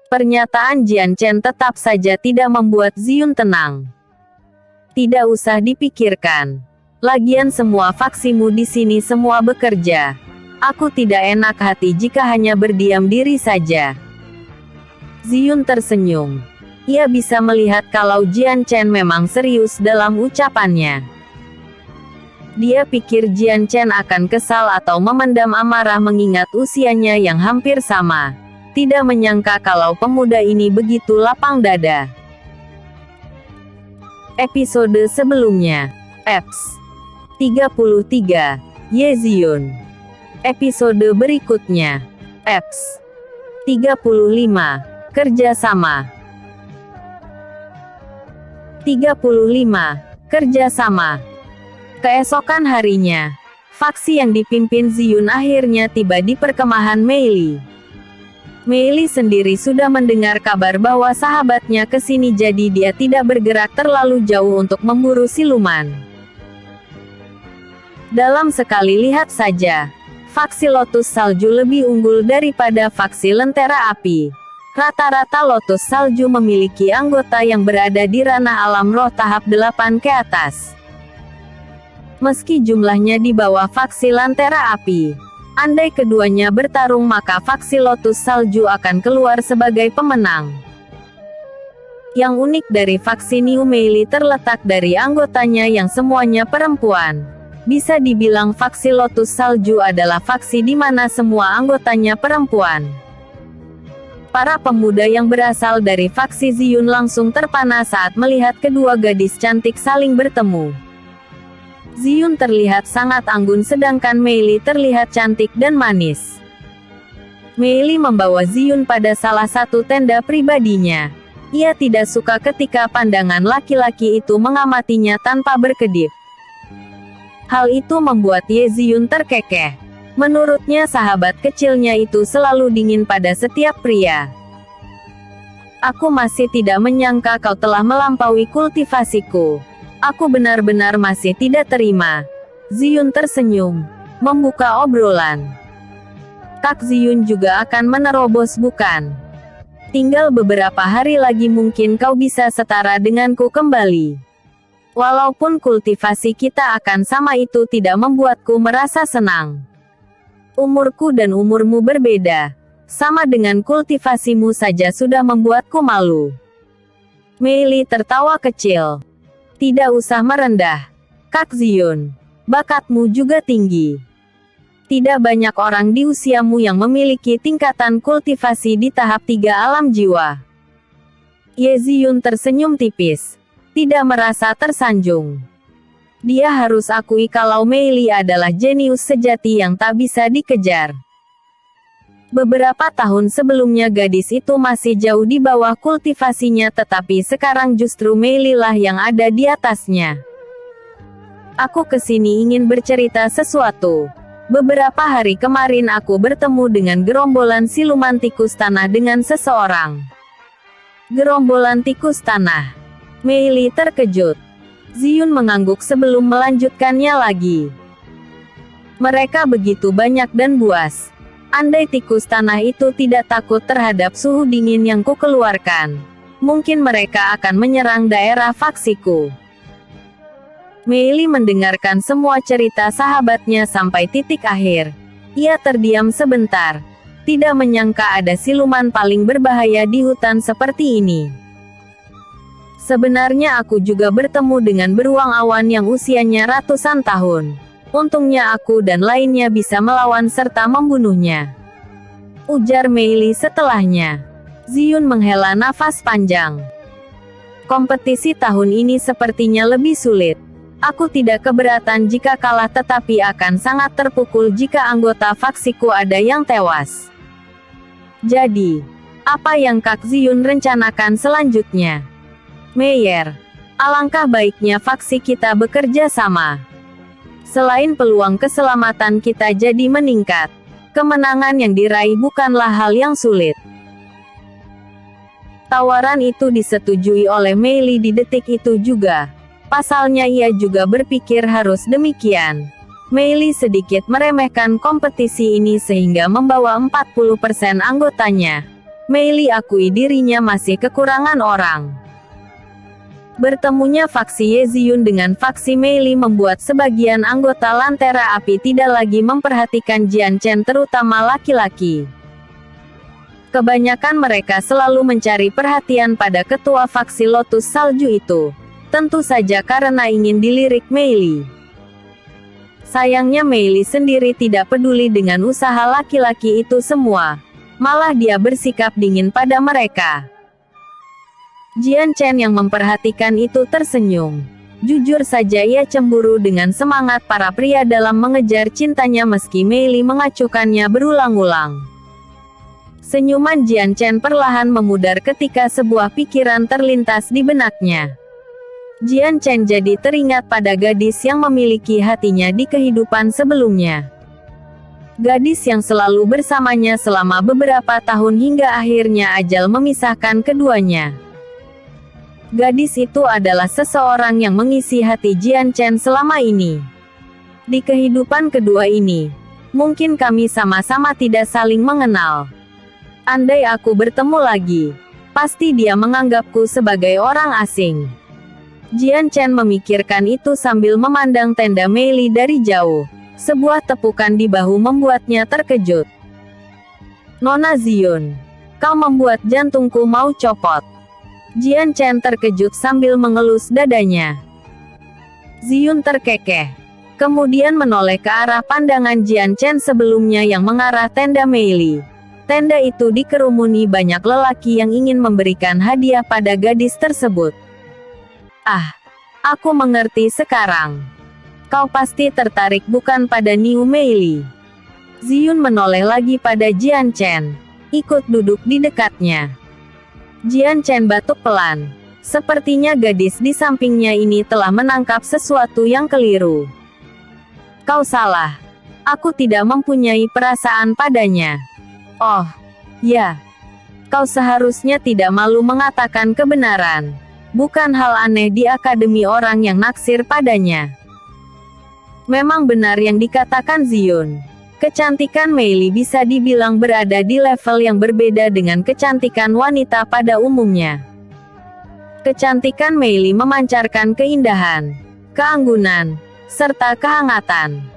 Pernyataan Jian Chen tetap saja tidak membuat Ziyun tenang. Tidak usah dipikirkan. Lagian semua faksimu di sini semua bekerja. Aku tidak enak hati jika hanya berdiam diri saja. Ziyun tersenyum. Ia bisa melihat kalau Jian Chen memang serius dalam ucapannya. Dia pikir Jian Chen akan kesal atau memendam amarah mengingat usianya yang hampir sama. Tidak menyangka kalau pemuda ini begitu lapang dada. Episode sebelumnya. Eps 33. Ye Ziyun. Episode berikutnya. Eps 35. Kerjasama. 35. Kerjasama. Keesokan harinya, faksi yang dipimpin Ziyun akhirnya tiba di perkemahan Mei Li. Mei Li sendiri sudah mendengar kabar bahwa sahabatnya kesini, jadi dia tidak bergerak terlalu jauh untuk memburu siluman. Dalam sekali lihat saja, faksi Lotus Salju lebih unggul daripada faksi Lentera Api. Rata-rata Lotus Salju memiliki anggota yang berada di ranah alam roh tahap 8 ke atas. Meski jumlahnya di bawah faksi Lentera Api, andai keduanya bertarung maka faksi Lotus Salju akan keluar sebagai pemenang. Yang unik dari faksi Niu Mei Li terletak dari anggotanya yang semuanya perempuan. Bisa dibilang faksi Lotus Salju adalah faksi di mana semua anggotanya perempuan. Para pemuda yang berasal dari faksi Ziyun langsung terpana saat melihat kedua gadis cantik saling bertemu. Ziyun terlihat sangat anggun sedangkan Mei Li terlihat cantik dan manis. Mei Li membawa Ziyun pada salah satu tenda pribadinya. Ia tidak suka ketika pandangan laki-laki itu mengamatinya tanpa berkedip. Hal itu membuat Ye Ziyun terkekeh. Menurutnya sahabat kecilnya itu selalu dingin pada setiap pria. Aku masih tidak menyangka kau telah melampaui kultivasiku. Aku benar-benar masih tidak terima. Ziyun tersenyum, membuka obrolan. Kak Ziyun juga akan menerobos bukan? Tinggal beberapa hari lagi mungkin kau bisa setara denganku kembali. Walaupun kultivasi kita akan sama itu tidak membuatku merasa senang. Umurku dan umurmu berbeda. Sama dengan kultivasimu saja sudah membuatku malu. Mei Li tertawa kecil. Tidak usah merendah. Kak Ziyun, bakatmu juga tinggi. Tidak banyak orang di usiamu yang memiliki tingkatan kultivasi di tahap 3 alam jiwa. Ye Ziyun tersenyum tipis. Tidak merasa tersanjung. Dia harus akui kalau Mei Li adalah jenius sejati yang tak bisa dikejar. Beberapa tahun sebelumnya gadis itu masih jauh di bawah kultivasinya, tetapi sekarang justru Mei Li lah yang ada di atasnya. Aku kesini ingin bercerita sesuatu. Beberapa hari kemarin aku bertemu dengan gerombolan siluman tikus tanah dengan seseorang. Gerombolan tikus tanah. Mei Li terkejut. Ziyun mengangguk sebelum melanjutkannya lagi. Mereka begitu banyak dan buas. Andai tikus tanah itu tidak takut terhadap suhu dingin yang kukeluarkan, mungkin mereka akan menyerang daerah faksiku. Mei Li mendengarkan semua cerita sahabatnya sampai titik akhir. Ia terdiam sebentar. Tidak menyangka ada siluman paling berbahaya di hutan seperti ini. Sebenarnya aku juga bertemu dengan beruang awan yang usianya ratusan tahun. Untungnya aku dan lainnya bisa melawan serta membunuhnya. Ujar Mei Li setelahnya. Ziyun menghela nafas panjang. Kompetisi tahun ini sepertinya lebih sulit. Aku tidak keberatan jika kalah, tetapi akan sangat terpukul jika anggota faksiku ada yang tewas. Jadi, apa yang Kak Ziyun rencanakan selanjutnya? Meyer, alangkah baiknya faksi kita bekerja sama. Selain peluang keselamatan kita jadi meningkat, kemenangan yang diraih bukanlah hal yang sulit. Tawaran itu disetujui oleh Mei Li di detik itu juga. Pasalnya ia juga berpikir harus demikian. Mei Li sedikit meremehkan kompetisi ini sehingga membawa 40% anggotanya. Mei Li akui dirinya masih kekurangan orang. Bertemunya faksi Ye Ziyun dengan faksi Mei Li membuat sebagian anggota Lentera Api tidak lagi memperhatikan Jian Chen, terutama laki-laki. Kebanyakan mereka selalu mencari perhatian pada ketua faksi Lotus Salju itu. Tentu saja karena ingin dilirik Mei Li. Sayangnya Meili sendiri tidak peduli dengan usaha laki-laki itu semua. Malah dia bersikap dingin pada mereka. Jian Chen yang memperhatikan itu tersenyum. Jujur saja ia cemburu dengan semangat para pria dalam mengejar cintanya meski Meili mengacuhkannya berulang-ulang. Senyuman Jian Chen perlahan memudar ketika sebuah pikiran terlintas di benaknya. Jian Chen jadi teringat pada gadis yang memiliki hatinya di kehidupan sebelumnya. Gadis yang selalu bersamanya selama beberapa tahun hingga akhirnya ajal memisahkan keduanya. Gadis itu adalah seseorang yang mengisi hati Jian Chen selama ini. Di kehidupan kedua ini, mungkin kami sama-sama tidak saling mengenal. Andai aku bertemu lagi, pasti dia menganggapku sebagai orang asing. Jian Chen memikirkan itu sambil memandang tenda Meili dari jauh. Sebuah tepukan di bahu membuatnya terkejut. Nona Ziyun, kau membuat jantungku mau copot. Jian Chen terkejut sambil mengelus dadanya. Ziyun terkekeh. Kemudian menoleh ke arah pandangan Jian Chen sebelumnya yang mengarah tenda Meili. Tenda itu dikerumuni banyak lelaki yang ingin memberikan hadiah pada gadis tersebut. Ah, aku mengerti sekarang. Kau pasti tertarik bukan pada Niu Meili? Ziyun menoleh lagi pada Jian Chen. Ikut duduk di dekatnya. Jian Chen batuk pelan. Sepertinya gadis di sampingnya ini telah menangkap sesuatu yang keliru. Kau salah. Aku tidak mempunyai perasaan padanya. Oh, ya. Kau seharusnya tidak malu mengatakan kebenaran. Bukan hal aneh di akademi orang yang naksir padanya. Memang benar yang dikatakan Ziyun. Kecantikan Meili bisa dibilang berada di level yang berbeda dengan kecantikan wanita pada umumnya. Kecantikan Meili memancarkan keindahan, keanggunan, serta kehangatan.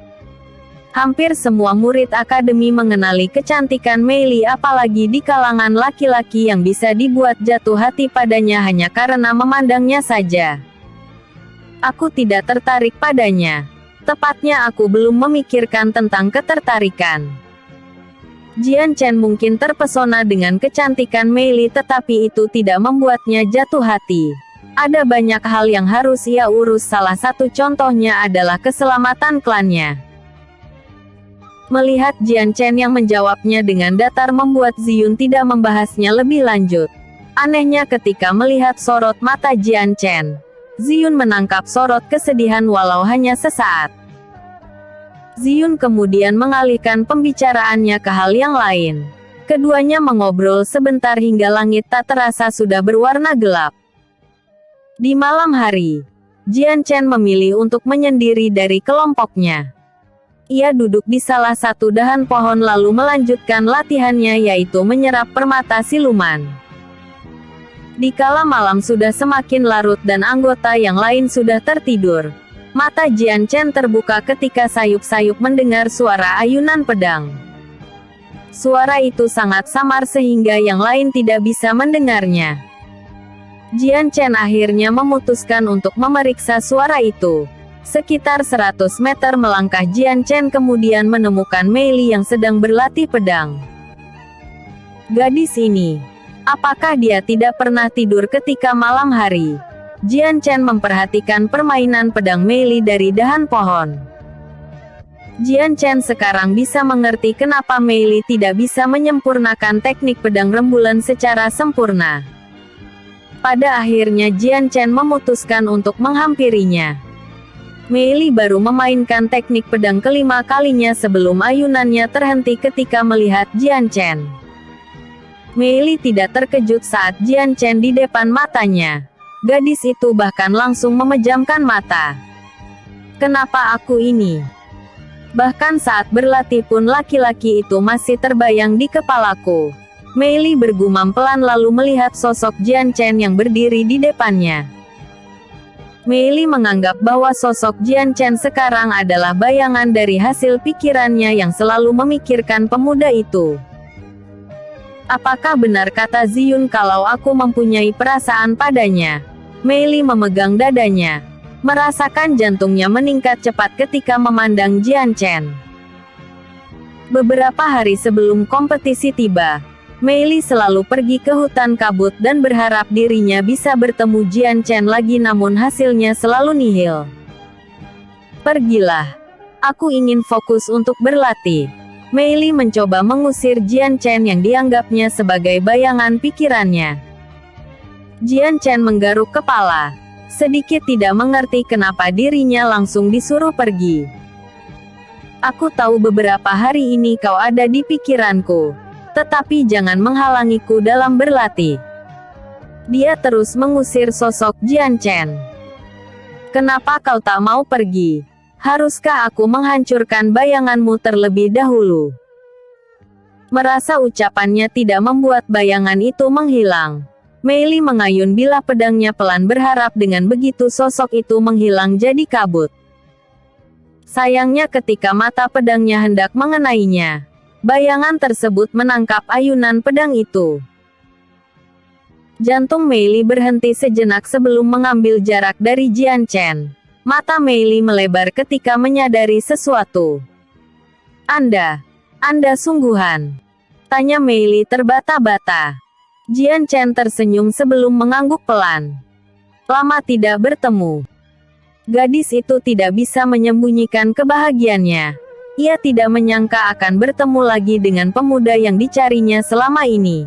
Hampir semua murid akademi mengenali kecantikan Meili, apalagi di kalangan laki-laki yang bisa dibuat jatuh hati padanya hanya karena memandangnya saja. Aku tidak tertarik padanya. Tepatnya aku belum memikirkan tentang ketertarikan. Jian Chen mungkin terpesona dengan kecantikan Meili tetapi itu tidak membuatnya jatuh hati. Ada banyak hal yang harus ia urus, salah satu contohnya adalah keselamatan klannya. Melihat Jian Chen yang menjawabnya dengan datar membuat Ziyun tidak membahasnya lebih lanjut. Anehnya ketika melihat sorot mata Jian Chen, Ziyun menangkap sorot kesedihan walau hanya sesaat. Ziyun kemudian mengalihkan pembicaraannya ke hal yang lain. Keduanya mengobrol sebentar hingga langit tak terasa sudah berwarna gelap. Di malam hari, Jian Chen memilih untuk menyendiri dari kelompoknya. Ia duduk di salah satu dahan pohon lalu melanjutkan latihannya, yaitu menyerap permata siluman. Dikala malam sudah semakin larut dan anggota yang lain sudah tertidur, mata Jian Chen terbuka ketika sayup-sayup mendengar suara ayunan pedang. Suara itu sangat samar sehingga yang lain tidak bisa mendengarnya. Jian Chen akhirnya memutuskan untuk memeriksa suara itu. Sekitar 100 meter melangkah Jian Chen kemudian menemukan Meili yang sedang berlatih pedang. Gadis ini, apakah dia tidak pernah tidur ketika malam hari? Jian Chen memperhatikan permainan pedang Meili dari dahan pohon. Jian Chen sekarang bisa mengerti kenapa Meili tidak bisa menyempurnakan teknik pedang rembulan secara sempurna. Pada akhirnya Jian Chen memutuskan untuk menghampirinya. Meili baru memainkan teknik pedang kelima kalinya sebelum ayunannya terhenti ketika melihat Jian Chen. Meili tidak terkejut saat Jian Chen di depan matanya. Gadis itu bahkan langsung memejamkan mata. Kenapa aku ini? Bahkan saat berlatih pun laki-laki itu masih terbayang di kepalaku. Meili bergumam pelan lalu melihat sosok Jian Chen yang berdiri di depannya. Meili menganggap bahwa sosok Jian Chen sekarang adalah bayangan dari hasil pikirannya yang selalu memikirkan pemuda itu. Apakah benar kata Ziyun kalau aku mempunyai perasaan padanya? Meili memegang dadanya. Merasakan jantungnya meningkat cepat ketika memandang Jian Chen. Beberapa hari sebelum kompetisi tiba, Mei Li selalu pergi ke hutan kabut dan berharap dirinya bisa bertemu Jian Chen lagi, namun hasilnya selalu nihil. Pergilah. Aku ingin fokus untuk berlatih. Mei Li mencoba mengusir Jian Chen yang dianggapnya sebagai bayangan pikirannya. Jian Chen menggaruk kepala. Sedikit tidak mengerti kenapa dirinya langsung disuruh pergi. Aku tahu beberapa hari ini kau ada di pikiranku. Tetapi jangan menghalangiku dalam berlatih. Dia terus mengusir sosok Jian Chen. Kenapa kau tak mau pergi? Haruskah aku menghancurkan bayanganmu terlebih dahulu? Merasa ucapannya tidak membuat bayangan itu menghilang, Mei Li mengayun bilah pedangnya pelan, berharap dengan begitu sosok itu menghilang jadi kabut. Sayangnya ketika mata pedangnya hendak mengenainya, bayangan tersebut menangkap ayunan pedang itu. Jantung Mei Li berhenti sejenak sebelum mengambil jarak dari Jian Chen. Mata Mei Li melebar ketika menyadari sesuatu. Anda sungguhan? Tanya Mei Li terbata-bata. Jian Chen tersenyum sebelum mengangguk pelan. Lama tidak bertemu. Gadis itu tidak bisa menyembunyikan kebahagiaannya. Ia tidak menyangka akan bertemu lagi dengan pemuda yang dicarinya selama ini.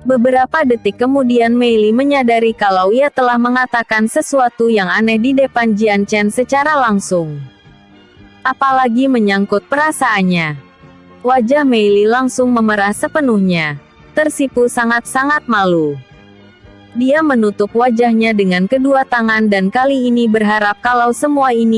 Beberapa detik kemudian Mei Li menyadari kalau ia telah mengatakan sesuatu yang aneh di depan Jian Chen secara langsung. Apalagi menyangkut perasaannya. Wajah Mei Li langsung memerah sepenuhnya. Tersipu sangat-sangat malu. Dia menutup wajahnya dengan kedua tangan dan kali ini berharap kalau semua ini